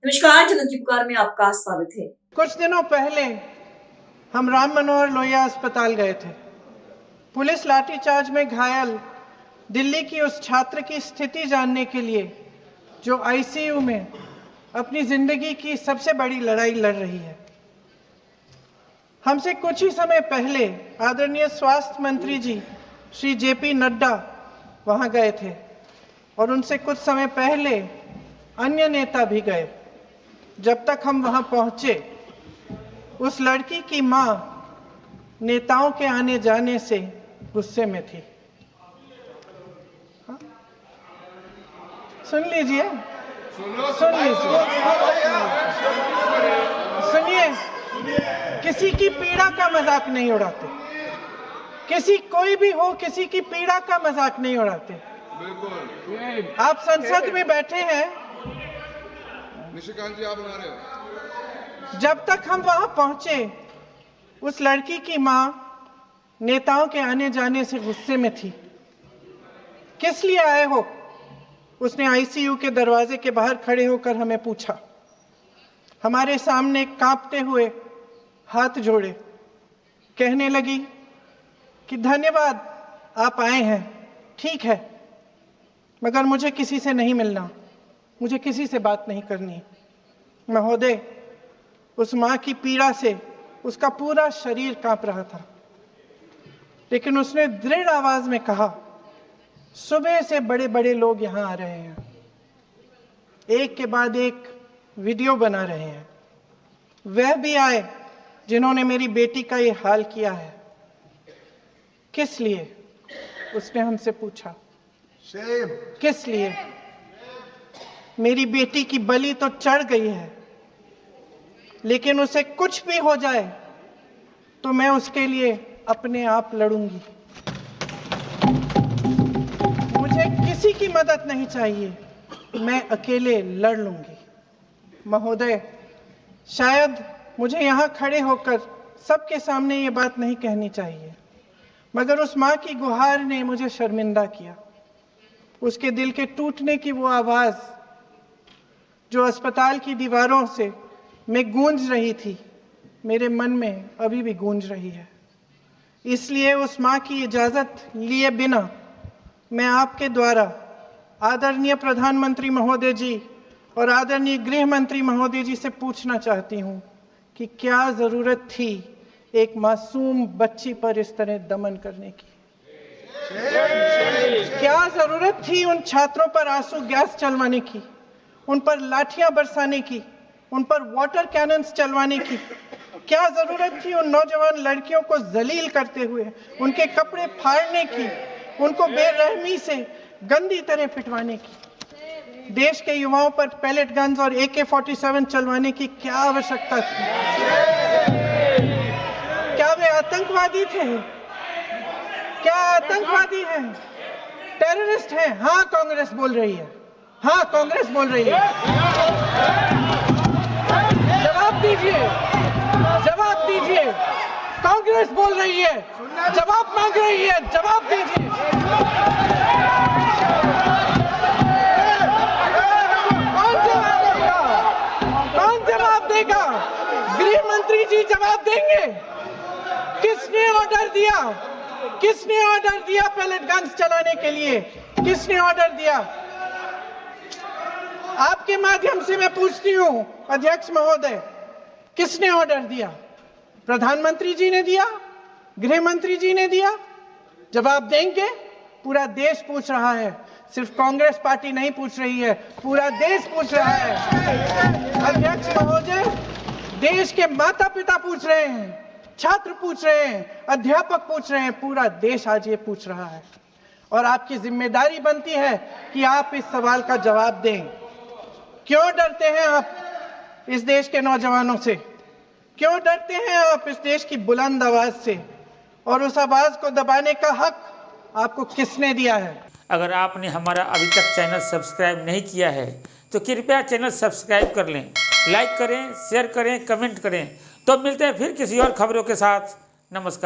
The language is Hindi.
नमस्कार, जनता की पुकार में आपका स्वागत है। कुछ दिनों पहले हम राम मनोहर लोहिया अस्पताल गए थे। पुलिस लाठीचार्ज में घायल दिल्ली की उस छात्र की स्थिति जानने के लिए जो आईसीयू में अपनी जिंदगी की सबसे बड़ी लड़ाई लड़ रही है। हमसे कुछ ही समय पहले आदरणीय स्वास्थ्य मंत्री जी श्री जेपी नड्डा वहां गए थे और उनसे कुछ समय पहले अन्य नेता भी गए। जब तक हम वहां पहुंचे, उस लड़की की मां नेताओं के आने जाने से गुस्से में थी। सुन लीजिए, सुनिए, किसी की पीड़ा का मजाक नहीं उड़ाते। कोई भी हो, किसी की पीड़ा का मजाक नहीं उड़ाते। आप संसद में बैठे हैं, निशिकांत जी आप बना रहे हो। जब तक हम वहां पहुंचे, उस लड़की की मां नेताओं के आने जाने से गुस्से में थी। किस लिए आए हो? उसने आईसीयू के दरवाजे के बाहर खड़े होकर हमें पूछा। हमारे सामने कांपते हुए हाथ जोड़े कहने लगी कि धन्यवाद, आप आए हैं, ठीक है, मगर मुझे किसी से नहीं मिलना, मुझे किसी से बात नहीं करनी। महोदय, उस मां की पीड़ा से उसका पूरा शरीर कांप रहा था, लेकिन उसने दृढ़ आवाज में कहा, सुबह से बड़े बड़े लोग यहां आ रहे हैं, एक के बाद एक वीडियो बना रहे हैं। वह भी आए जिन्होंने मेरी बेटी का ये हाल किया है। किस लिए? उसने हमसे पूछा। किस लिए? मेरी बेटी की बलि तो चढ़ गई है, लेकिन उसे कुछ भी हो जाए तो मैं उसके लिए अपने आप लड़ूंगी। मुझे किसी की मदद नहीं चाहिए, मैं अकेले लड़ लूंगी। महोदय, शायद मुझे यहां खड़े होकर सबके सामने ये बात नहीं कहनी चाहिए, मगर उस मां की गुहार ने मुझे शर्मिंदा किया। उसके दिल के टूटने की वो आवाज जो अस्पताल की दीवारों से में गूंज रही थी, मेरे मन में अभी भी गूंज रही है। इसलिए उस मां की इजाजत लिए बिना मैं आपके द्वारा आदरणीय प्रधानमंत्री महोदय जी और आदरणीय गृह मंत्री महोदय जी से पूछना चाहती हूं कि क्या जरूरत थी एक मासूम बच्ची पर इस तरह दमन करने की? क्या जरूरत थी उन छात्रों पर आंसू गैस चलवाने की, उन पर लाठियां बरसाने की, उन पर वाटर कैनन्स चलवाने की? क्या जरूरत थी उन नौजवान लड़कियों को जलील करते हुए उनके कपड़े फाड़ने की, उनको बेरहमी से गंदी तरह पिटवाने की? देश के युवाओं पर पैलेट गन्स और AK-47 चलवाने की क्या आवश्यकता थी? क्या वे आतंकवादी थे? क्या आतंकवादी हैं? टेररिस्ट हैं? हाँ, कांग्रेस बोल रही है। हाँ, कांग्रेस बोल रही है। जवाब दीजिए, जवाब दीजिए। कांग्रेस बोल रही है, जवाब मांग रही है, जवाब दीजिए। कौन जवाब देगा? कौन जवाब देगा? गृह मंत्री जी जवाब देंगे। किसने ऑर्डर दिया? किसने ऑर्डर दिया पैलेट गन्स चलाने के लिए? किसने ऑर्डर दिया? आपके माध्यम से मैं पूछती हूं अध्यक्ष महोदय, किसने ऑर्डर दिया? प्रधानमंत्री जी ने दिया? गृह मंत्री जी ने दिया? जवाब देंगे? पूरा देश पूछ रहा है, सिर्फ कांग्रेस पार्टी नहीं पूछ रही है, पूरा देश पूछ रहा है। अध्यक्ष महोदय, देश के माता पिता पूछ रहे हैं, छात्र पूछ रहे हैं, अध्यापक पूछ रहे हैं, पूरा देश आज ये पूछ रहा है। और आपकी जिम्मेदारी बनती है कि आप इस सवाल का जवाब दें। क्यों डरते हैं आप इस देश के नौजवानों से? क्यों डरते हैं आप इस देश की बुलंद आवाज से? और उस आवाज को दबाने का हक आपको किसने दिया है? अगर आपने हमारा अभी तक चैनल सब्सक्राइब नहीं किया है तो कृपया चैनल सब्सक्राइब कर लें, लाइक करें, शेयर करें, कमेंट करें। तो मिलते हैं फिर किसी और खबरों के साथ। नमस्कार।